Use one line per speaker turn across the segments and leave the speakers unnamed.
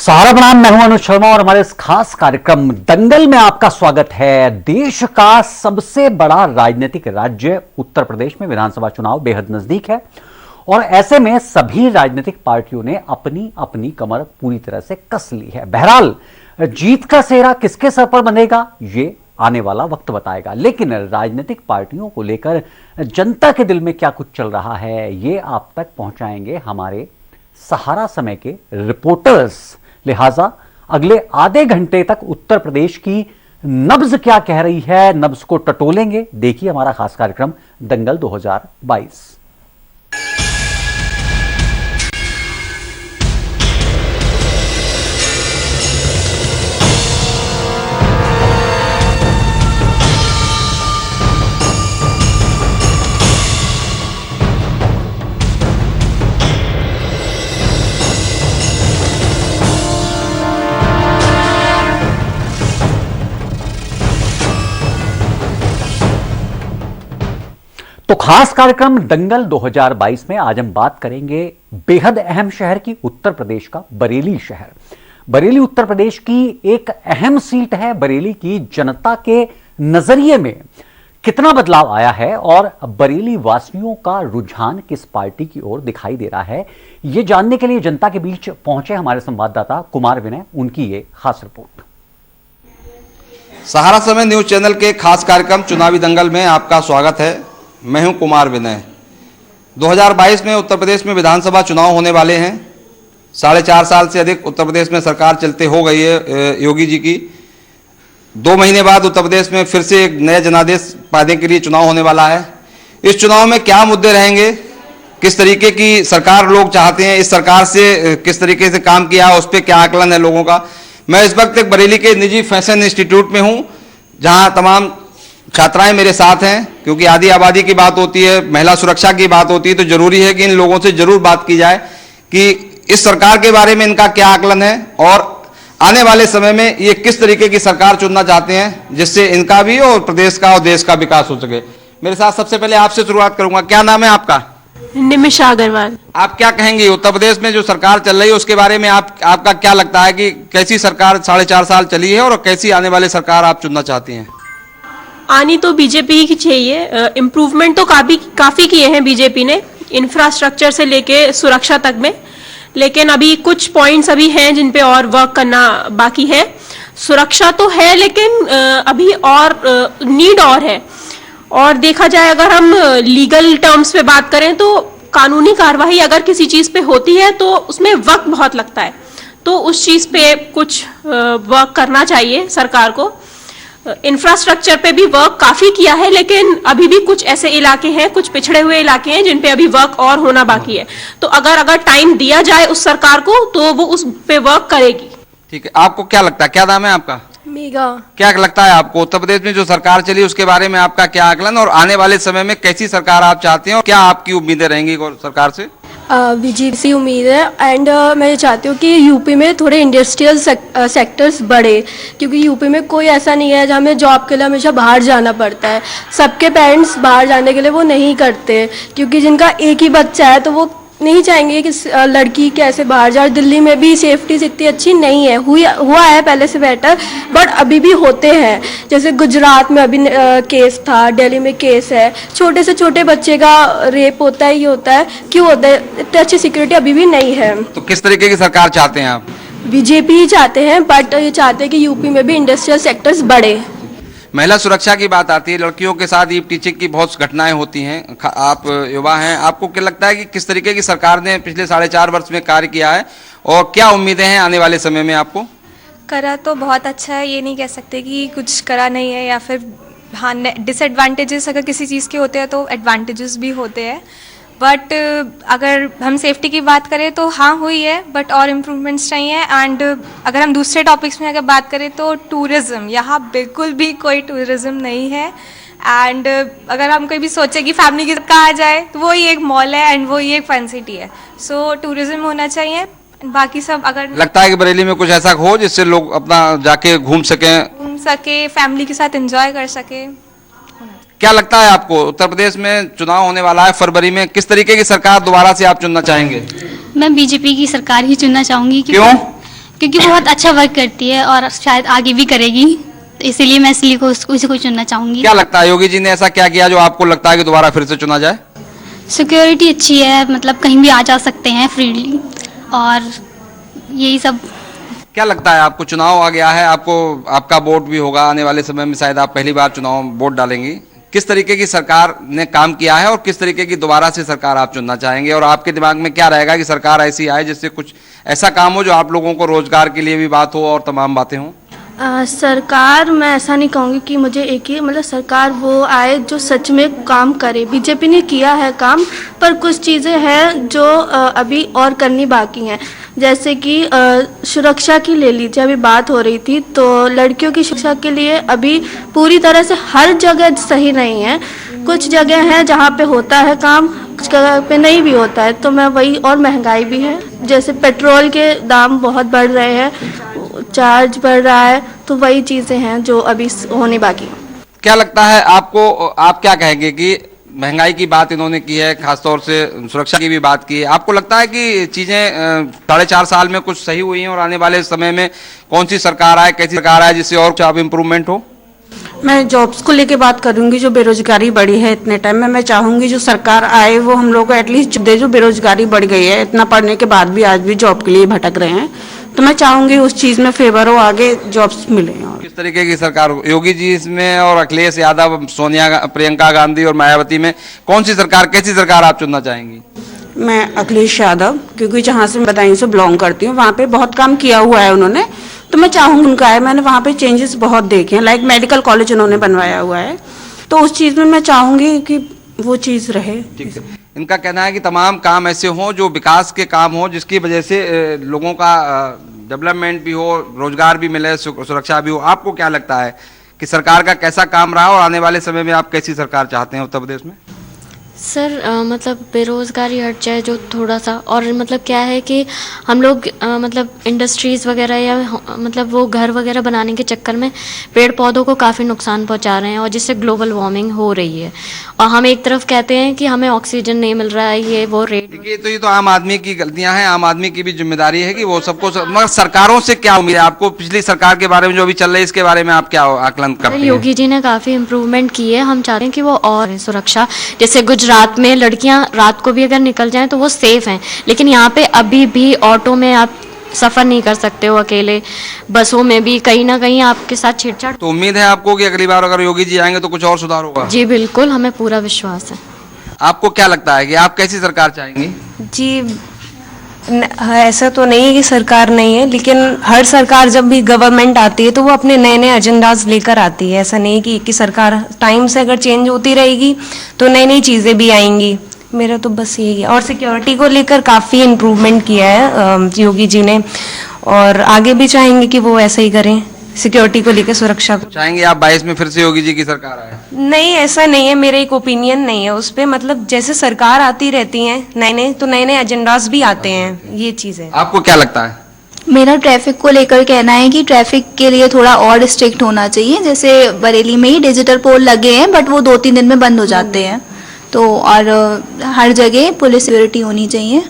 सहारा प्रणाम। मैं हूं अनुज शर्मा और हमारे इस खास कार्यक्रम दंगल में आपका स्वागत है। देश का सबसे बड़ा राजनीतिक राज्य उत्तर प्रदेश में विधानसभा चुनाव बेहद नजदीक है और ऐसे में सभी राजनीतिक पार्टियों ने अपनी अपनी कमर पूरी तरह से कस ली है। बहरहाल जीत का सेहरा किसके सर पर बंधेगा ये आने वाला वक्त बताएगा, लेकिन राजनीतिक पार्टियों को लेकर जनता के दिल में क्या कुछ चल रहा है ये आप तक पहुंचाएंगे हमारे सहारा समय के रिपोर्टर्स। लिहाजा अगले आधे घंटे तक उत्तर प्रदेश की नब्ज क्या कह रही है, नब्ज को टटोलेंगे। देखिए हमारा खास कार्यक्रम दंगल 2022। तो खास कार्यक्रम दंगल 2022 में आज हम बात करेंगे बेहद अहम शहर की, उत्तर प्रदेश का बरेली शहर। बरेली उत्तर प्रदेश की एक अहम सीट है। बरेली की जनता के नजरिए में कितना बदलाव आया है और बरेली वासियों का रुझान किस पार्टी की ओर दिखाई दे रहा है, यह जानने के लिए जनता के बीच पहुंचे हमारे संवाददाता कुमार विनय। उनकी ये खास रिपोर्ट।
सहारा समय न्यूज चैनल के खास कार्यक्रम चुनावी दंगल में आपका स्वागत है। मैं हूं कुमार विनय। 2022 में उत्तर प्रदेश में विधानसभा चुनाव होने वाले हैं। 4.5 साल से अधिक उत्तर प्रदेश में सरकार चलते हो गई है योगी जी की। 2 महीने बाद उत्तर प्रदेश में फिर से एक नया जनादेश पाने के लिए चुनाव होने वाला है। इस चुनाव में क्या मुद्दे रहेंगे, किस तरीके की सरकार लोग चाहते हैं, इस सरकार से किस तरीके से काम किया, उस पर क्या आकलन है लोगों का। मैं इस वक्त एक बरेली के निजी फैशन इंस्टीट्यूट में हूँ, जहाँ तमाम छात्राएं मेरे साथ हैं। क्योंकि आधी आबादी की बात होती है, महिला सुरक्षा की बात होती है, तो जरूरी है कि इन लोगों से जरूर बात की जाए कि इस सरकार के बारे में इनका क्या आकलन है और आने वाले समय में ये किस तरीके की सरकार चुनना चाहते हैं जिससे इनका भी और प्रदेश का और देश का विकास हो सके। मेरे साथ सबसे पहले आपसे शुरुआत करूंगा। क्या नाम है आपका?
निमिषा अग्रवाल।
आप क्या कहेंगी उत्तर प्रदेश में जो सरकार चल रही है उसके बारे में आपका क्या लगता है कि कैसी सरकार 4.5 साल चली है और कैसी आने वाली सरकार आप चुनना चाहती हैं?
आनी तो बीजेपी की चाहिए। इम्प्रूवमेंट तो काफी किए हैं बीजेपी ने, इंफ्रास्ट्रक्चर से लेके सुरक्षा तक में, लेकिन अभी कुछ पॉइंट्स अभी हैं जिन पे और वर्क करना बाकी है। सुरक्षा तो है लेकिन अभी और नीड और है। और देखा जाए अगर हम लीगल टर्म्स पे बात करें तो कानूनी कार्रवाई अगर किसी चीज पे होती है तो उसमें वक्त बहुत लगता है, तो उस चीज पे कुछ वर्क करना चाहिए सरकार को। इंफ्रास्ट्रक्चर पे भी वर्क काफी किया है, लेकिन अभी भी कुछ ऐसे इलाके हैं, कुछ पिछड़े हुए इलाके हैं जिन पे अभी वर्क और होना बाकी है। तो अगर टाइम दिया जाए उस सरकार को तो वो उस पे वर्क करेगी।
ठीक है, आपको क्या लगता है? क्या नाम है आपका?
मेगा।
क्या लगता है आपको उत्तर प्रदेश में जो सरकार चली उसके बारे में आपका क्या आकलन और आने वाले समय में कैसी सरकार आप चाहते हैं और क्या आपकी उम्मीदें रहेंगी सरकार से?
बीजेपी उम्मीद है एंड मैं ये चाहती हूँ कि यूपी में थोड़े इंडस्ट्रियल सेक्टर्स बढ़े, क्योंकि यूपी में कोई ऐसा नहीं है जहाँ हमें जॉब के लिए हमेशा बाहर जाना पड़ता है। सबके पेरेंट्स बाहर जाने के लिए वो नहीं करते, क्योंकि जिनका एक ही बच्चा है तो वो नहीं चाहेंगे कि लड़की कैसे बाहर जाए। दिल्ली में भी सेफ्टी इतनी अच्छी नहीं है, हुआ है पहले से बेटर, बट अभी भी होते हैं। जैसे गुजरात में अभी केस था, दिल्ली में केस है, छोटे से छोटे बच्चे का रेप होता है, ये होता है, क्यों होता है? इतनी अच्छी सिक्योरिटी अभी भी नहीं है।
तो किस तरीके की सरकार चाहते हैं आप?
बीजेपी ही चाहते हैं, बट ये चाहते हैं कि यूपी में भी इंडस्ट्रियल सेक्टर्स बढ़े।
महिला सुरक्षा की बात आती है, लड़कियों के साथ ईव टीचिंग की बहुत घटनाएं होती हैं। आप युवा हैं, आपको क्या लगता है कि किस तरीके की सरकार ने पिछले 4.5 वर्ष में कार्य किया है और क्या उम्मीदें हैं आने वाले समय में आपको?
करा तो बहुत अच्छा है, ये नहीं कह सकते कि कुछ करा नहीं है या फिर हाँ डिसएडवांटेजेस अगर किसी चीज़ के होते हैं तो एडवांटेजेस भी होते हैं। बट अगर हम सेफ्टी की बात करें तो हाँ हुई है, बट और इम्प्रूवमेंट्स चाहिए। एंड अगर हम दूसरे टॉपिक्स में अगर बात करें तो टूरिज़्म, यहाँ बिल्कुल भी कोई टूरिज़्म नहीं है। एंड अगर हम कोई भी सोचे कि फैमिली के साथ कहाँ जाए तो वो ही एक मॉल है एंड वो ही एक फन सिटी है। सो टूरिज़्म होना चाहिए। बाकी सब अगर
लगता है कि बरेली में कुछ ऐसा हो जिससे लोग अपना जाके घूम सके,
फैमिली के साथ एंजॉय कर सके।
क्या लगता है आपको उत्तर प्रदेश में चुनाव होने वाला है फरवरी में, किस तरीके की सरकार दोबारा से आप चुनना चाहेंगे?
मैं बीजेपी की सरकार ही चुनना चाहूंगी।
क्यों?
क्योंकि वो बहुत अच्छा वर्क करती है और शायद आगे भी करेगी, तो इसीलिए मैं इसलिए उसी को चुनना चाहूंगी।
क्या लगता है योगी जी ने ऐसा क्या किया जो आपको लगता है कि दोबारा फिर से चुना जाए?
सिक्योरिटी अच्छी है, मतलब कहीं भी आ जा सकते हैं फ्रीली, और यही सब।
क्या लगता है आपको, चुनाव आ गया है, आपको आपका वोट भी होगा आने वाले समय में, शायद आप पहली बार चुनाव वोट डालेंगी, किस तरीके की सरकार ने काम किया है और किस तरीके की दोबारा से सरकार आप चुनना चाहेंगे, और आपके दिमाग में क्या रहेगा कि सरकार ऐसी आए जिससे कुछ ऐसा काम हो जो आप लोगों को रोजगार के लिए भी बात हो और तमाम बातें हों?
सरकार, मैं ऐसा नहीं कहूँगी कि मुझे एक ही, मतलब सरकार वो आए जो सच में काम करे। बीजेपी ने किया है काम, पर कुछ चीज़ें हैं जो अभी और करनी बाकी हैं। जैसे कि सुरक्षा की ले लीजिए, अभी बात हो रही थी, तो लड़कियों की शिक्षा के लिए अभी पूरी तरह से हर जगह सही नहीं है। कुछ जगह हैं जहाँ पे होता है काम, कुछ जगह पे नहीं भी होता है। तो मैं वही, और महंगाई भी है, जैसे पेट्रोल के दाम बहुत बढ़ रहे हैं, चार्ज बढ़ रहा है, तो वही चीज़ें हैं जो अभी होने बाकी हैं।
क्या लगता है आपको, आप क्या कहेंगे कि महंगाई की बात इन्होंने की है, खासतौर से सुरक्षा की भी बात की है, आपको लगता है कि चीजें 4.5 साल में कुछ सही हुई हैं और आने वाले समय में कौन सी सरकार आए, कैसी सरकार आए जिससे और आप इम्प्रूवमेंट हो?
मैं जॉब्स को लेके बात करूंगी। जो बेरोजगारी बढ़ी है इतने टाइम में, मैं चाहूंगी जो सरकार आए वो हम लोग को एटलीस्ट दे। जो बेरोजगारी बढ़ गई है, इतना पढ़ने के बाद भी आज भी जॉब के लिए भटक रहे हैं, तो मैं चाहूंगी उस चीज में फेवर हो, आगे जॉब्स मिले। और
किस तरीके की सरकार हो? योगी जी इसमें और अखिलेश यादव, सोनिया, प्रियंका गांधी और मायावती में कौन सी सरकार, कैसी सरकार आप चुनना चाहेंगी?
मैं अखिलेश यादव, क्योंकि जहाँ से मैं बदायूं से बिलोंग करती हूँ, वहाँ पे बहुत काम किया हुआ है उन्होंने, तो मैं चाहूंगी उनका है। मैंने वहाँ पे चेंजेस बहुत देखे हैं, लाइक मेडिकल कॉलेज उन्होंने बनवाया हुआ है, तो उस चीज़ में मैं चाहूंगी कि वो चीज़ रहे।
ठीक है। इनका कहना है कि तमाम काम ऐसे हों जो विकास के काम हों, जिसकी वजह से लोगों का डेवलपमेंट भी हो, रोजगार भी मिले, सुरक्षा भी हो। आपको क्या लगता है कि सरकार का कैसा काम रहा और आने वाले समय में आप कैसी सरकार चाहते हैं उत्तर प्रदेश में?
सर मतलब बेरोज़गारी हट जाए जो थोड़ा सा, और मतलब क्या है कि हम लोग मतलब इंडस्ट्रीज़ वगैरह या मतलब वो घर वगैरह बनाने के चक्कर में पेड़ पौधों को काफ़ी नुकसान पहुंचा रहे हैं, और जिससे ग्लोबल वार्मिंग हो रही है। और हम एक तरफ कहते हैं कि हमें ऑक्सीजन नहीं मिल रहा है, ये वो रेट।
देखिए, तो ये तो आम आदमी की गलतियां हैं, आम आदमी की भी जिम्मेदारी है कि वो सबको मगर सरकारों से क्या उम्मीद है आपको? पिछली सरकार के बारे में जो अभी चल रही है, इसके बारे में आप क्या आकलन करते हैं?
योगी जी ने काफ़ी इम्प्रूवमेंट की है, हम चाहते हैं कि वो और सुरक्षा, जैसे गुजरात में लड़कियां रात को भी अगर निकल जाएं तो वो सेफ हैं, लेकिन यहाँ पे अभी भी ऑटो में आप सफ़र नहीं कर सकते हो अकेले, बसों में भी कहीं ना कहीं आपके साथ छेड़छाड़।
तो उम्मीद है आपको कि अगली बार अगर योगी जी आएंगे तो कुछ और सुधार होगा?
जी बिल्कुल, हमें पूरा विश्वास है।
आपको क्या लगता है कि आप कैसी सरकार चाहेंगी?
जी ऐसा तो नहीं है कि सरकार नहीं है, लेकिन हर सरकार जब भी गवर्नमेंट आती है तो वो अपने नए नए एजेंडाज लेकर आती है। ऐसा नहीं कि एक ही सरकार, टाइम से अगर चेंज होती रहेगी तो नई नई चीज़ें भी आएंगी। मेरा तो बस यही है। और सिक्योरिटी को लेकर काफ़ी इम्प्रूवमेंट किया है योगी जी ने, और आगे भी चाहेंगे कि वो ऐसा ही करें, सिक्योरिटी को लेकर, सुरक्षा को।
चाहेंगे आप 22 में फिर से योगी जी की सरकार आए?
नहीं, ऐसा नहीं है, मेरा एक ओपिनियन नहीं है उस पर। मतलब जैसे सरकार आती रहती है नए नए, तो नए नए एजेंडाज भी आते हैं, ये चीज़ है।
आपको क्या लगता है?
मेरा ट्रैफिक को लेकर कहना है कि ट्रैफिक के लिए थोड़ा और स्ट्रिक्ट होना चाहिए। जैसे बरेली में ही डिजिटल पोल लगे हैं, बट वो 2-3 दिन में बंद हो जाते हैं, तो और हर जगह पुलिस सिक्योरिटी होनी चाहिए।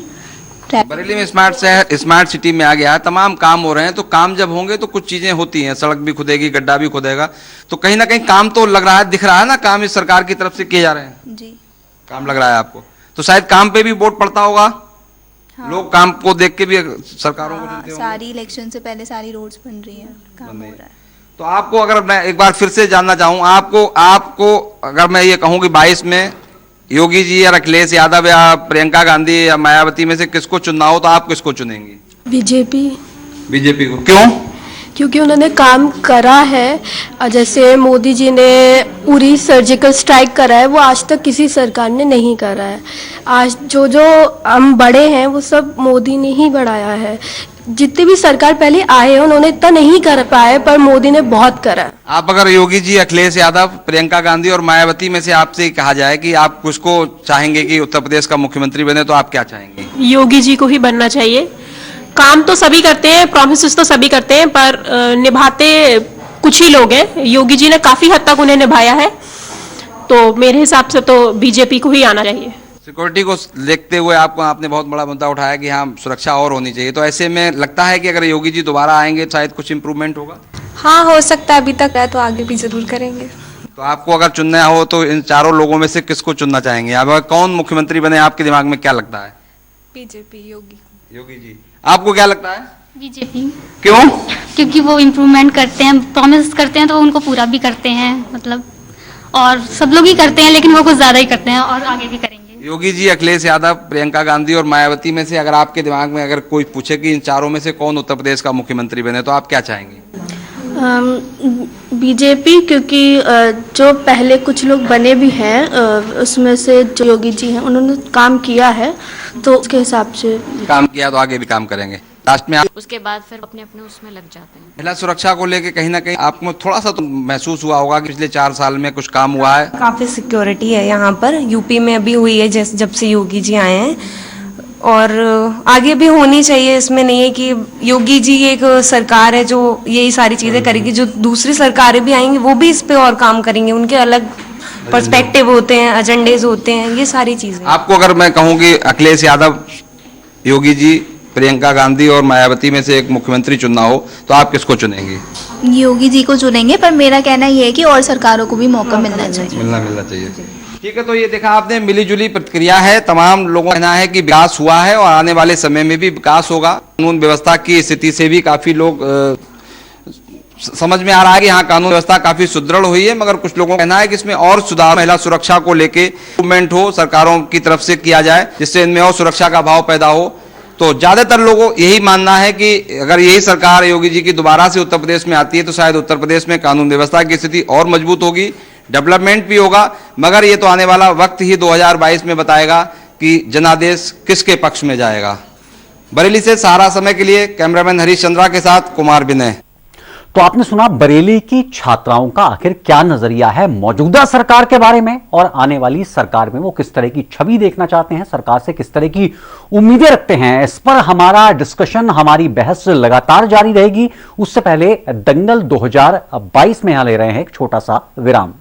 बरेली में स्मार्ट शहर, स्मार्ट सिटी में आ गया है, तमाम काम हो रहे हैं, तो काम जब होंगे तो कुछ चीजें होती हैं, सड़क भी खुदेगी, गड्ढा भी खुदेगा, तो कहीं ना कहीं काम तो लग रहा है, दिख रहा है ना, काम इस सरकार की तरफ से किए जा रहे हैं।
जी,
काम लग रहा है आपको, तो शायद काम पे भी वोट पड़ता होगा। हाँ। लोग काम को देख के भी सरकारों को चुनते होंगे।
सारी इलेक्शन से पहले सारी रोड्स बन रही हैं, काम हो रहा है।
तो आपको, अगर मैं एक बार फिर से जानना चाहूँ, आपको अगर मैं ये कहूँ कि 22 में योगी जी या अखिलेश यादव या प्रियंका गांधी या मायावती में से किसको चुनना हो, तो आप किसको चुनेंगी?
बीजेपी।
बीजेपी को क्यों?
क्योंकि उन्होंने काम करा है। जैसे मोदी जी ने पूरी सर्जिकल स्ट्राइक करा है, वो आज तक किसी सरकार ने नहीं करा है। आज जो जो हम बड़े हैं वो सब मोदी ने ही बढ़ाया है। जितनी भी सरकार पहले आए हैं उन्होंने इतना नहीं कर पाए, पर मोदी ने बहुत करा।
आप अगर योगी जी, अखिलेश यादव, प्रियंका गांधी और मायावती में से आपसे कहा जाए कि आप किसको चाहेंगे कि उत्तर प्रदेश का मुख्यमंत्री बने, तो आप क्या चाहेंगे?
योगी जी को ही बनना चाहिए। काम तो सभी करते हैं, प्रॉमिसेस तो सभी करते हैं, पर निभाते कुछ ही लोग हैं। योगी जी ने काफी हद तक उन्हें निभाया है, तो मेरे हिसाब से तो बीजेपी को ही आना चाहिए।
सिक्योरिटी को देखते हुए आपने बहुत बड़ा मुद्दा उठाया कि हाँ सुरक्षा और होनी चाहिए, तो ऐसे में लगता है कि अगर योगी जी दोबारा आएंगे शायद कुछ इंप्रूवमेंट होगा?
हाँ, हो सकता है, अभी तक है तो आगे भी ज़रूर करेंगे।
तो आपको अगर चुनना हो तो इन चारों लोगों में से किसको चुनना चाहेंगे? अब कौन मुख्यमंत्री बने, आपके दिमाग में क्या लगता है?
बीजेपी, योगी।
योगी जी। आपको क्या लगता है?
बीजेपी।
क्यों?
क्योंकि वो इम्प्रूवमेंट करते हैं, प्रॉमिस करते हैं तो उनको पूरा भी करते हैं, मतलब और सब लोग ही करते हैं लेकिन वो कुछ ज़्यादा ही करते हैं और आगे भी करेंगे।
योगी जी, अखिलेश यादव, प्रियंका गांधी और मायावती में से अगर आपके दिमाग में अगर कोई पूछे कि इन चारों में से कौन उत्तर प्रदेश का मुख्यमंत्री बने तो आप क्या चाहेंगे?
बीजेपी, क्योंकि जो पहले कुछ लोग बने भी हैं उसमें से जो योगी जी हैं उन्होंने काम किया है, तो उसके हिसाब से
काम किया तो आगे भी काम करेंगे। लास्ट में
उसके बाद फिर अपने अपने उसमें लग जाते हैं।
महिला सुरक्षा को लेके कहीं ना कहीं आपको थोड़ा सा तो महसूस हुआ होगा कि पिछले 4 साल में कुछ काम हुआ है?
काफ़ी सिक्योरिटी है यहाँ पर, यूपी में अभी हुई है जैसे जब से योगी जी आए हैं, और आगे भी होनी चाहिए। इसमें नहीं है कि योगी जी एक सरकार है जो यही सारी चीज़ें करेगी, जो दूसरी सरकारें भी आएंगी वो भी इस पे और काम करेंगे, उनके अलग पर्सपेक्टिव होते हैं, एजेंडेज होते हैं, ये सारी चीज़ें।
आपको अगर मैं कहूँ कि अखिलेश यादव, योगी जी, प्रियंका गांधी और मायावती में से एक मुख्यमंत्री चुनना हो तो आप किसको चुनेंगे?
योगी जी को चुनेंगे, पर मेरा कहना ये है कि और सरकारों को भी मौका मिलना चाहिए।
मिलना चाहिए। ठीक है, तो ये देखा आपने, मिलीजुली प्रतिक्रिया है। तमाम लोगों का कहना है कि विकास हुआ है और आने वाले समय में भी विकास होगा। कानून व्यवस्था की स्थिति से भी काफी लोग समझ में आ रहा है कि हाँ कानून व्यवस्था काफी सुदृढ़ हुई है, मगर कुछ लोगों का कहना है कि इसमें और सुधार, महिला सुरक्षा को लेके इम्प्रूवमेंट हो, सरकारों की तरफ से किया जाए जिससे इनमें और सुरक्षा का भाव पैदा हो। तो ज्यादातर लोगों यही मानना है कि अगर यही सरकार योगी जी की दोबारा से उत्तर प्रदेश में आती है तो शायद उत्तर प्रदेश में कानून व्यवस्था की स्थिति और मजबूत होगी, डेवलपमेंट भी होगा। मगर ये तो आने वाला वक्त ही 2022 में बताएगा कि जनादेश किसके पक्ष में जाएगा। बरेली से सहारा समय के लिए कैमरामैन हरीश चंद्रा के साथ कुमार विनय।
तो आपने सुना बरेली की छात्राओं का आखिर क्या नजरिया है मौजूदा सरकार के बारे में, और आने वाली सरकार में वो किस तरह की छवि देखना चाहते हैं, सरकार से किस तरह की उम्मीदें रखते हैं। इस पर हमारा डिस्कशन, हमारी बहस लगातार जारी रहेगी। उससे पहले दंगल 2022 में यहां ले रहे हैं एक छोटा सा विराम।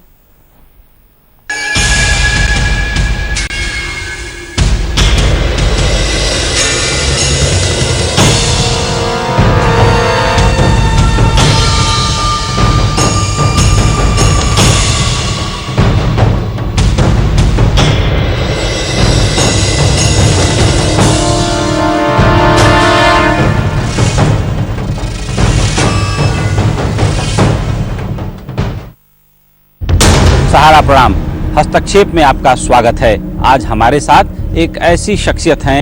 सहारा प्रणाम, हस्तक्षेप में आपका स्वागत है। आज हमारे साथ एक ऐसी शख्सियत हैं,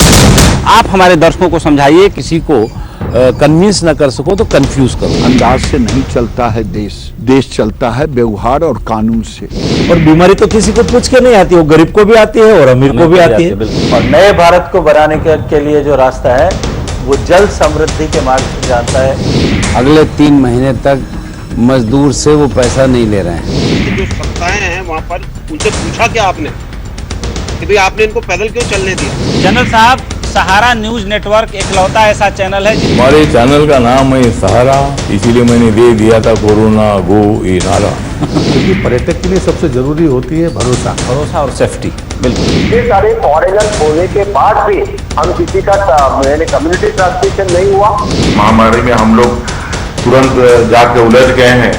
आप हमारे दर्शकों को समझाइए।
किसी को कन्विंस न कर सको तो कंफ्यूज करो।
अंदाज से नहीं चलता है देश, देश चलता है व्यवहार और कानून से।
और बीमारी तो किसी को पूछ के नहीं आती, वो गरीब को भी आती है और अमीर को भी आती है।
और नए भारत को बनाने के लिए जो रास्ता है वो जल समृद्धि के मार्ग से जाता है।
अगले 3 महीने तक मजदूर से वो पैसा नहीं ले रहे हैं।
जो सत्ताएं हैं वहाँ पर उनसे पूछा क्या आपने कि भाई आपने इनको पैदल क्यों चलने दिया?
जनरल साहब, सहारा न्यूज नेटवर्क एकलौता ऐसा चैनल है।
हमारे चैनल का नाम है सहारा, इसीलिए मैंने दे दिया था कोरोना गो ई नारा।
क्योंकि पर्यटक के लिए सबसे जरूरी होती है भरोसा
और सेफ्टी। बिल्कुल,
ये सारे फॉरेनर होने के बाद भी हम किसी का कम्युनिटी ट्रांसमिशन नहीं हुआ।
महामारी में हम लोग तुरंत जाके उलझ गए हैं,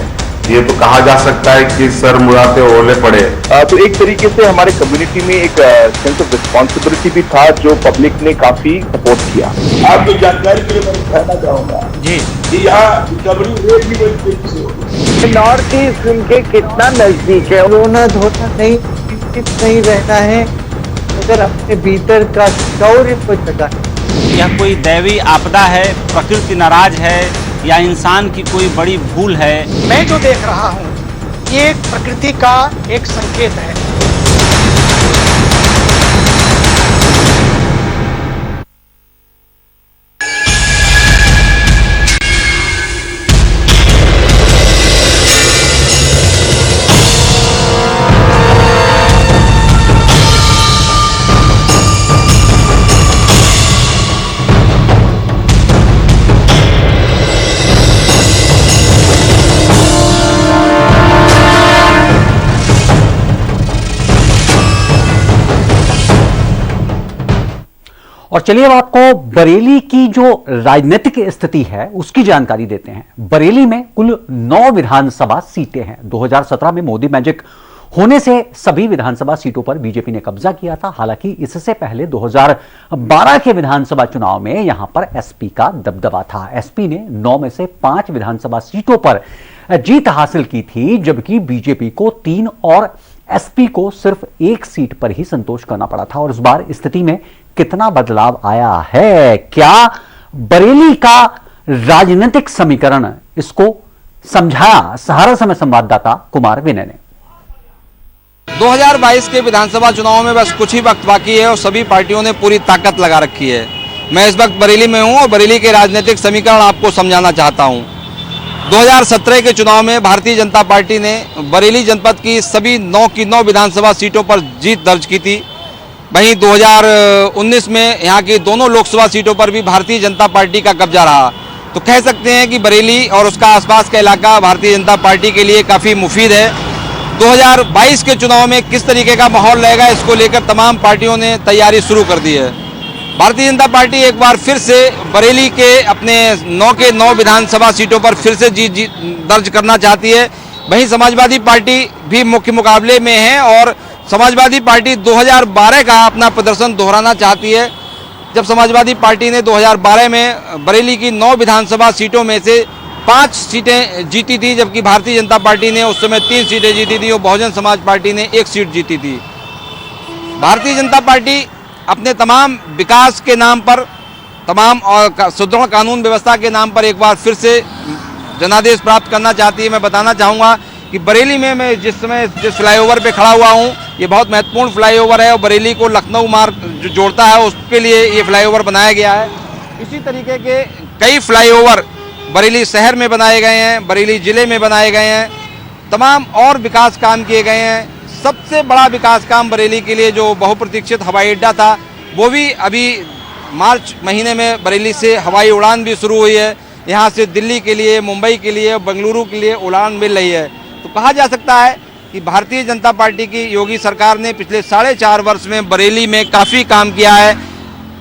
ये तो कहा जा सकता है कि सर मुड़ाते ओले पड़े।
तो एक तरीके से हमारे कम्युनिटी में एक सेंस ऑफ रिस्पॉन्सिबिलिटी भी था जो पब्लिक ने काफी सपोर्ट किया।
आपकी जानकारी के लिए मैं कहना चाहूँगा
जी
कि यहाँ रिकवरी रेट भी बड़ी तेजी से होगी।
नॉर्थ ईस्ट उनके कितना नजदीक है, उन्होंने धोना नहीं रहना है अगर अपने भीतर का शौर्य को जगा।
यह कोई दैवी आपदा है, प्रकृति नाराज है, या इंसान की कोई बड़ी भूल है?
मैं जो देख रहा हूँ ये प्रकृति का एक संकेत है।
और चलिए अब आपको बरेली की जो राजनीतिक स्थिति है उसकी जानकारी देते हैं। बरेली में कुल 9 विधानसभा सीटें हैं। 2017 में मोदी मैजिक होने से सभी विधानसभा सीटों पर बीजेपी ने कब्जा किया था। हालांकि इससे पहले 2012 के विधानसभा चुनाव में यहां पर एसपी का दबदबा था। एसपी ने 9 में से 5 विधानसभा सीटों पर जीत हासिल की थी, जबकि बीजेपी को 3 और एसपी को सिर्फ 1 सीट पर ही संतोष करना पड़ा था। और इस बार स्थिति में कितना बदलाव आया है, क्या बरेली का राजनीतिक समीकरण, इसको समझाया सहारा समय संवाददाता कुमार विनय ने।
2022 के विधानसभा चुनाव में बस कुछ ही वक्त बाकी है और सभी पार्टियों ने पूरी ताकत लगा रखी है। मैं इस वक्त बरेली में हूं और बरेली के राजनीतिक समीकरण आपको समझाना चाहता हूं। 2017 के चुनाव में भारतीय जनता पार्टी ने बरेली जनपद की सभी 9 की 9 विधानसभा सीटों पर जीत दर्ज की थी। वहीं 2019 में यहां की दोनों लोकसभा सीटों पर भी भारतीय जनता पार्टी का कब्जा रहा। तो कह सकते हैं कि बरेली और उसका आसपास का इलाका भारतीय जनता पार्टी के लिए काफ़ी मुफीद है। 2022 के चुनाव में किस तरीके का माहौल रहेगा, इसको लेकर तमाम पार्टियों ने तैयारी शुरू कर दी है। भारतीय जनता पार्टी एक बार फिर से बरेली के अपने 9 के 9 विधानसभा सीटों पर फिर से जीत दर्ज करना चाहती है। वहीं समाजवादी पार्टी भी मुख्य मुकाबले में है और समाजवादी पार्टी 2012 का अपना प्रदर्शन दोहराना चाहती है, जब समाजवादी पार्टी ने 2012 में बरेली की 9 विधानसभा सीटों में से 5 सीटें जीती थी, जबकि भारतीय जनता पार्टी ने उस समय 3 सीटें जीती थी और बहुजन समाज पार्टी ने 1 सीट जीती थी। भारतीय जनता पार्टी अपने तमाम विकास के नाम पर, तमाम और सुदृढ़ कानून व्यवस्था के नाम पर एक बार फिर से जनादेश प्राप्त करना चाहती है। मैं बताना चाहूँगा कि बरेली में मैं जिस फ्लाईओवर पे खड़ा हुआ हूँ, ये बहुत महत्वपूर्ण फ्लाईओवर है और बरेली को लखनऊ मार्ग जो जोड़ता है उसके लिए ये फ्लाईओवर बनाया गया है। इसी तरीके के कई फ्लाईओवर बरेली शहर में बनाए गए हैं, बरेली जिले में बनाए गए हैं, तमाम और विकास काम किए गए हैं। सबसे बड़ा विकास काम बरेली के लिए जो बहुप्रतीक्षित हवाई अड्डा था, वो भी अभी मार्च महीने में बरेली से हवाई उड़ान भी शुरू हुई है। यहाँ से दिल्ली के लिए, मुंबई के लिए, बेंगलुरु के लिए उड़ान मिल रही है। तो कहा जा सकता है कि भारतीय जनता पार्टी की योगी सरकार ने पिछले 4.5 वर्ष में बरेली में काफ़ी काम किया है।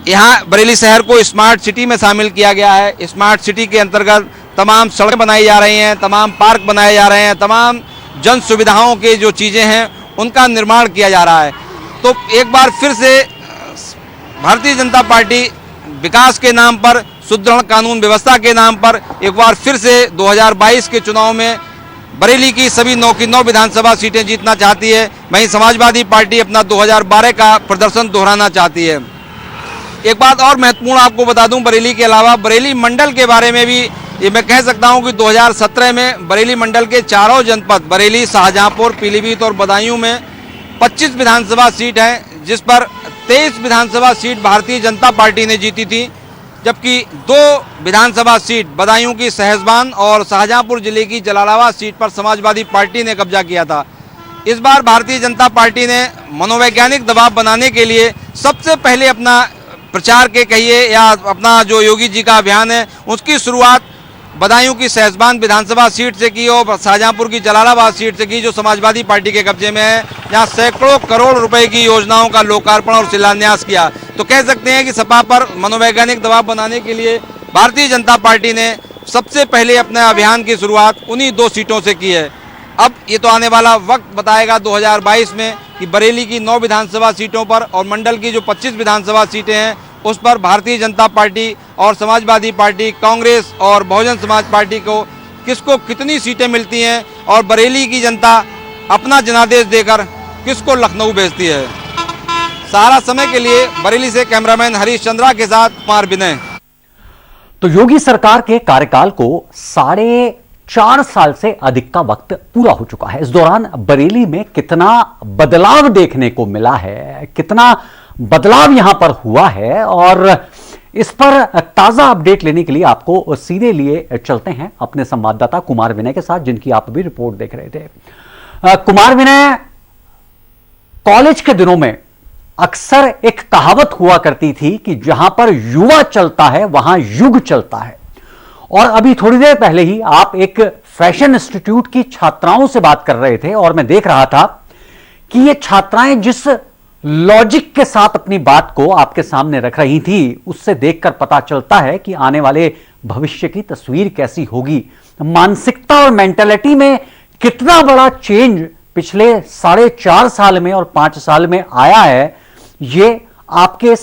यहाँ बरेली शहर को स्मार्ट सिटी में शामिल किया गया है। स्मार्ट सिटी के अंतर्गत तमाम सड़कें बनाई जा रही हैं, तमाम पार्क बनाए जा रहे हैं, तमाम जन सुविधाओं के जो चीज़ें हैं उनका निर्माण किया जा रहा है। तो एक बार फिर से भारतीय जनता पार्टी विकास के नाम पर, सुदृढ़ कानून व्यवस्था के नाम पर एक बार फिर से 2022 के चुनाव में बरेली की सभी 9 की 9 विधानसभा सीटें जीतना चाहती है। वहीं समाजवादी पार्टी अपना 2012 का प्रदर्शन दोहराना चाहती है। एक बात और महत्वपूर्ण आपको बता दूं, बरेली के अलावा बरेली मंडल के बारे में भी ये मैं कह सकता हूं कि 2017 में बरेली मंडल के चारों जनपद बरेली, शाहजहांपुर, पीलीभीत और बदायूं में 25 विधानसभा सीट हैं, जिस पर 23 विधानसभा सीट भारतीय जनता पार्टी ने जीती थी, जबकि 2 विधानसभा सीट बदायूं की सहसबान और शाहजहांपुर जिले की जलालाबाद सीट पर समाजवादी पार्टी ने कब्जा किया था। इस बार भारतीय जनता पार्टी ने मनोवैज्ञानिक दबाव बनाने के लिए सबसे पहले अपना प्रचार के कहिए या अपना जो योगी जी का अभियान है उसकी शुरुआत बदायूं की सहसबान विधानसभा सीट से की और शाहजहांपुर की जलालाबाद सीट से की, जो समाजवादी पार्टी के कब्जे में है, जहां सैकड़ों करोड़ रुपए की योजनाओं का लोकार्पण और शिलान्यास किया। तो कह सकते हैं कि सपा पर मनोवैज्ञानिक दबाव बनाने के लिए भारतीय जनता पार्टी ने सबसे पहले अपने अभियान की शुरुआत उन्हीं 2 सीटों से की है। अब ये तो आने वाला वक्त बताएगा 2022 में कि बरेली की 9 विधानसभा सीटों पर और मंडल की जो 25 विधानसभा सीटें हैं उस पर भारतीय जनता पार्टी और समाजवादी पार्टी, कांग्रेस और बहुजन समाज पार्टी को किसको कितनी सीटें मिलती हैं और बरेली की जनता अपना जनादेश देकर किसको लखनऊ भेजती है। सारा समय के लिए बरेली से कैमरामैन हरीश चंद्रा के साथ कुमार विनय।
तो योगी सरकार के कार्यकाल को 4.5 साल से अधिक का वक्त पूरा हो चुका है। इस दौरान बरेली में कितना बदलाव देखने को मिला है, कितना बदलाव यहां पर हुआ है, और इस पर ताजा अपडेट लेने के लिए आपको सीधे लिए चलते हैं अपने संवाददाता कुमार विनय के साथ, जिनकी आप भी रिपोर्ट देख रहे थे। कुमार विनय, कॉलेज के दिनों में अक्सर एक कहावत हुआ करती थी कि जहां पर युवा चलता है वहां युग चलता है, और अभी थोड़ी देर पहले ही आप एक फैशन इंस्टीट्यूट की छात्राओं से बात कर रहे थे और मैं देख रहा था कि ये छात्राएं जिस लॉजिक के साथ अपनी बात को आपके सामने रख रही थी, उससे देखकर पता चलता है कि आने वाले भविष्य की तस्वीर कैसी होगी। मानसिकता और मेंटालिटी में कितना बड़ा चेंज पिछले 4.5 साल में और 5 साल में आया है, ये आपके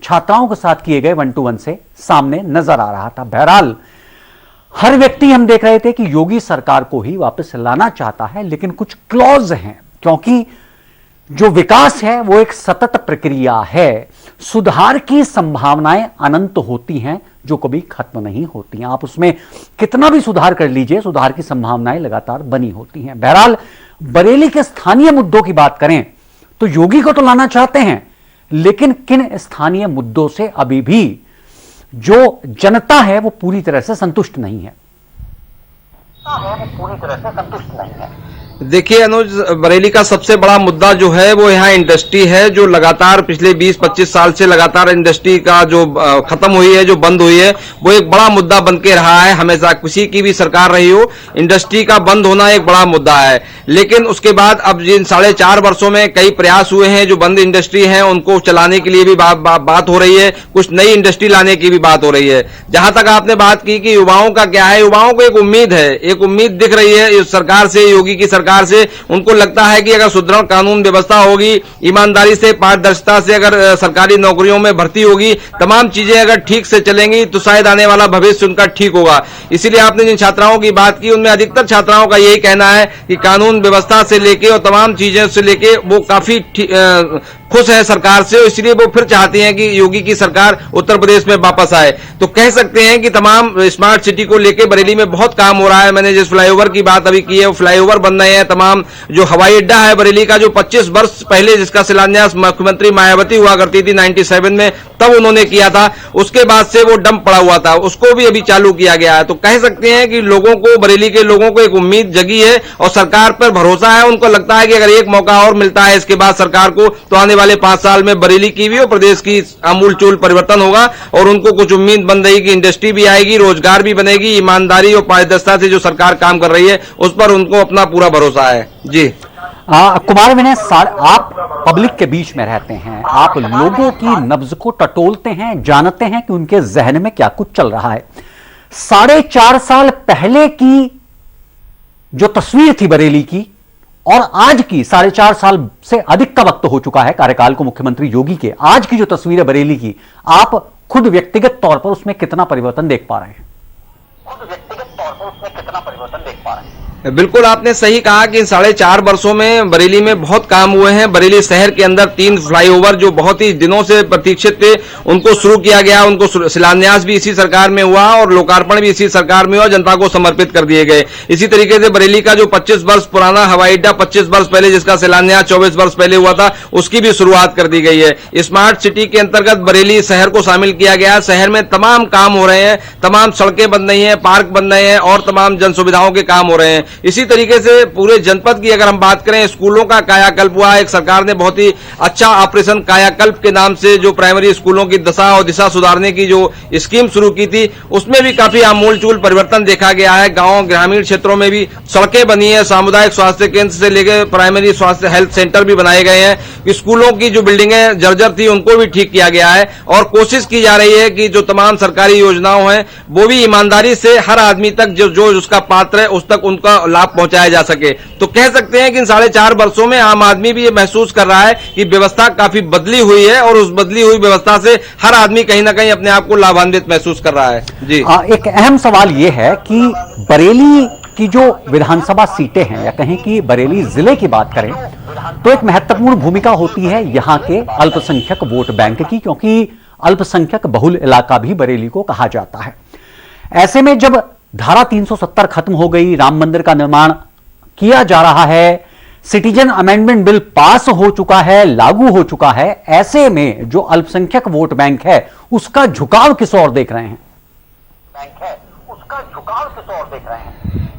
छात्राओं के साथ किए गए 1-to-1 से सामने नजर आ रहा था। बहरहाल हर व्यक्ति हम देख रहे थे कि योगी सरकार को ही वापस लाना चाहता है, लेकिन कुछ क्लॉज हैं, क्योंकि जो विकास है वो एक सतत प्रक्रिया है। सुधार की संभावनाएं अनंत होती हैं जो कभी खत्म नहीं होती हैं। आप उसमें कितना भी सुधार कर लीजिए, सुधार की संभावनाएं लगातार बनी होती हैं। बहरहाल बरेली के स्थानीय मुद्दों की बात करें तो योगी को तो लाना चाहते हैं, लेकिन किन स्थानीय मुद्दों से अभी भी जो जनता है वो पूरी तरह से संतुष्ट नहीं है।
देखिए अनुज, बरेली का सबसे बड़ा मुद्दा जो है वो यहाँ इंडस्ट्री है, जो लगातार पिछले 20-25 साल से लगातार इंडस्ट्री का जो खत्म हुई है, जो बंद हुई है, वो एक बड़ा मुद्दा बन के रहा है। हमेशा किसी की भी सरकार रही हो, इंडस्ट्री का बंद होना एक बड़ा मुद्दा है। लेकिन उसके बाद अब जिन 4.5 वर्षों में कई प्रयास हुए हैं, जो बंद इंडस्ट्री है उनको चलाने के लिए भी बात हो रही है, कुछ नई इंडस्ट्री लाने की भी बात हो रही है। जहां तक आपने बात की कि युवाओं का क्या है, युवाओं को एक उम्मीद है, एक उम्मीद दिख रही है इस सरकार से, योगी की सरकार से। उनको लगता है कि अगर सुदृढ़ कानून व्यवस्था होगी, ईमानदारी से, पारदर्शिता से अगर सरकारी नौकरियों में भर्ती होगी, तमाम चीजें अगर ठीक से चलेंगी तो शायद आने वाला भविष्य उनका ठीक होगा। इसीलिए आपने जिन छात्राओं की बात की उनमें अधिकतर छात्राओं का यही कहना है कि कानून व्यवस्था से लेके और तमाम चीजें से लेके वो काफी खुश है सरकार से, इसलिए वो फिर चाहते हैं कि योगी की सरकार उत्तर प्रदेश में वापस आए। तो कह सकते हैं कि तमाम स्मार्ट सिटी को लेके बरेली में बहुत काम हो रहा है। मैंने जिस फ्लाईओवर की बात अभी की है, वो फ्लाईओवर बन रहे हैं। तमाम जो हवाई अड्डा है बरेली का, जो 25 वर्ष पहले जिसका शिलान्यास मुख्यमंत्री मायावती हुआ करती थी 97 में, तब उन्होंने किया था, उसके बाद से वो डंप पड़ा हुआ था, उसको भी अभी चालू किया गया है। तो कह सकते हैं कि लोगों को, बरेली के लोगों को एक उम्मीद जगी है और सरकार पर भरोसा है। उनको लगता है कि अगर एक मौका और मिलता है इसके बाद सरकार को, तो आने वाले 5 साल में बरेली की भी और प्रदेश की आमूलचूल परिवर्तन होगा। और उनको कुछ उम्मीद बन रही कि इंडस्ट्री भी आएगी, रोजगार भी बनेगी, ईमानदारी और पारदर्शिता से जो सरकार काम कर रही है उस पर उनको अपना पूरा भरोसा है। जी
कुमार विनय, आप पब्लिक के बीच में रहते हैं, आप लोगों की नब्ज को टटोलते हैं, जानते हैं कि उनके जहन में क्या कुछ चल रहा है। 4.5 साल पहले की जो तस्वीर थी बरेली की और आज की, 4.5 साल से अधिक का वक्त हो चुका है कार्यकाल को मुख्यमंत्री योगी के, आज की जो तस्वीर है बरेली की, आप खुद व्यक्तिगत तौर पर उसमें कितना परिवर्तन देख पा रहे हैं?
बिल्कुल आपने सही कहा कि इन 4.5 वर्षों में बरेली में बहुत काम हुए हैं। बरेली शहर के अंदर 3 फ्लाईओवर जो बहुत ही दिनों से प्रतीक्षित थे, उनको शुरू किया गया, उनको शिलान्यास भी इसी सरकार में हुआ और लोकार्पण भी इसी सरकार में हुआ, जनता को समर्पित कर दिए गए। इसी तरीके से बरेली का जो 25 वर्ष पुराना हवाई अड्डा, 25 वर्ष पहले जिसका शिलान्यास 24 वर्ष पहले हुआ था, उसकी भी शुरुआत कर दी गई है। स्मार्ट सिटी के अंतर्गत बरेली शहर को शामिल किया गया। शहर में तमाम काम हो रहे हैं, तमाम सड़कें बन रही हैं, पार्क बन रहे हैं और तमाम जन सुविधाओं के काम हो रहे हैं। इसी तरीके से पूरे जनपद की अगर हम बात करें, स्कूलों का कायाकल्प हुआ। एक सरकार ने बहुत ही अच्छा ऑपरेशन कायाकल्प के नाम से जो प्राइमरी स्कूलों की दशा और दिशा सुधारने की जो स्कीम शुरू की थी, उसमें भी काफी आमूलचूल परिवर्तन देखा गया है। गांव ग्रामीण क्षेत्रों में भी सड़कें बनी है, सामुदायिक स्वास्थ्य केंद्र से लेकर प्राइमरी स्वास्थ्य हेल्थ सेंटर भी बनाए गए हैं। स्कूलों की जो बिल्डिंगें जर्जर थी उनको भी ठीक किया गया है और कोशिश की जा रही है कि जो तमाम सरकारी योजनाओं हैं वो भी ईमानदारी से हर आदमी तक जो उसका पात्र है उस तक उनका लाभ पहुंचाया जा सके। तो कह सकते हैं कि इन 4.5 वर्षों में आम आदमी भी ये महसूस कर रहा है कि व्यवस्था काफी बदली हुई है और उस बदली हुई व्यवस्था से हर आदमी कहीं ना कहीं अपने आप को लाभान्वित महसूस कर रहा है। जी
एक अहम सवाल ये है कि बरेली की जो विधानसभा सीटें हैं, या कहें कि बरेली जिले की बात करें तो एक महत्वपूर्ण भूमिका होती है यहां के अल्पसंख्यक वोट बैंक की, क्योंकि अल्पसंख्यक बहुल इलाका भी बरेली को कहा जाता है। ऐसे में जब धारा 370 खत्म हो गई, राम मंदिर का निर्माण किया जा रहा है, सिटीजन अमेंडमेंट बिल पास हो चुका है, लागू हो चुका है, ऐसे में जो अल्पसंख्यक वोट बैंक है उसका झुकाव किस ओर देख रहे हैं?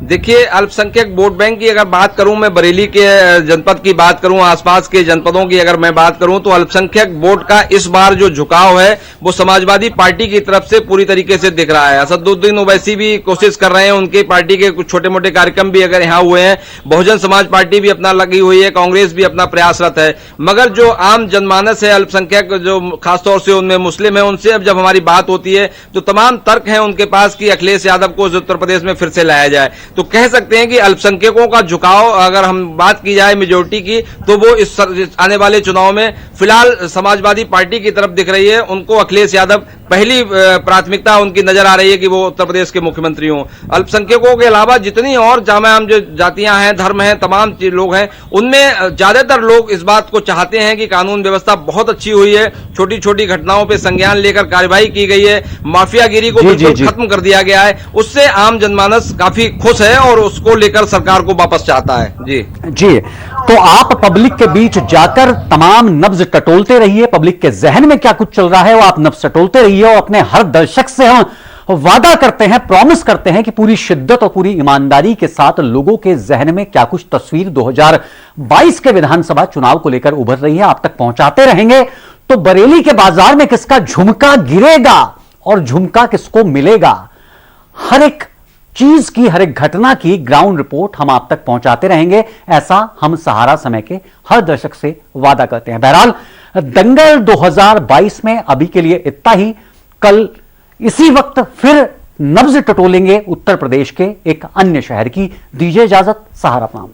देखिए, अल्पसंख्यक वोट बैंक की अगर बात करूं, मैं बरेली के जनपद की बात करूं, आसपास के जनपदों की अगर मैं बात करूं, तो अल्पसंख्यक वोट का इस बार जो झुकाव है वो समाजवादी पार्टी की तरफ से पूरी तरीके से दिख रहा है। असदुद्दीन ओवैसी भी कोशिश कर रहे हैं, उनकी पार्टी के कुछ छोटे मोटे कार्यक्रम भी अगर यहाँ हुए हैं, बहुजन समाज पार्टी भी अपना लगी हुई है, कांग्रेस भी अपना प्रयासरत है, मगर जो आम जनमानस है, अल्पसंख्यक जो खासतौर से उनमें मुस्लिम है, उनसे अब जब हमारी बात होती है तो तमाम तर्क हैं उनके पास कि अखिलेश यादव को उत्तर प्रदेश में फिर से लाया जाए। तो कह सकते हैं कि अल्पसंख्यकों का झुकाव अगर हम बात की जाए मेजोरिटी की, तो वो इस आने वाले चुनाव में फिलहाल समाजवादी पार्टी की तरफ दिख रही है। उनको अखिलेश यादव पहली प्राथमिकता उनकी नजर आ रही है कि वो उत्तर प्रदेश के मुख्यमंत्री हों। अल्पसंख्यकों के अलावा जितनी और जामाम जो जातियां हैं, धर्म हैं, तमाम लोग हैं, उनमें ज्यादातर लोग इस बात को चाहते हैं कि कानून व्यवस्था बहुत अच्छी हुई है, छोटी छोटी घटनाओं पर संज्ञान लेकर कार्रवाई की गई है, माफियागिरी को बिल्कुल खत्म कर दिया गया है। उससे आम जनमानस काफी खुश है और उसको लेकर सरकार को वापस चाहता है। जी,
तो आप पब्लिक के बीच जाकर तमाम नब्ज टटोलते रहिए, पब्लिक के जहन में क्या कुछ चल रहा है वो आप नब्ज टटोलते रहिए, और अपने हर दर्शक से हम वादा करते हैं, प्रॉमिस करते हैं कि पूरी शिद्दत और पूरी ईमानदारी के साथ लोगों के जहन में क्या कुछ तस्वीर 2022 के विधानसभा चुनाव को लेकर उभर रही है आप तक पहुंचाते रहेंगे। तो बरेली के बाजार में किसका झुमका गिरेगा और झुमका किसको मिलेगा, हर एक चीज की, हर एक घटना की ग्राउंड रिपोर्ट हम आप तक पहुंचाते रहेंगे, ऐसा हम सहारा समय के हर दर्शक से वादा करते हैं। बहरहाल दंगल 2022 में अभी के लिए इतना ही। कल इसी वक्त फिर नब्ज टटोलेंगे उत्तर प्रदेश के एक अन्य शहर की। दीजिए इजाजत, सहारा प्रणाम।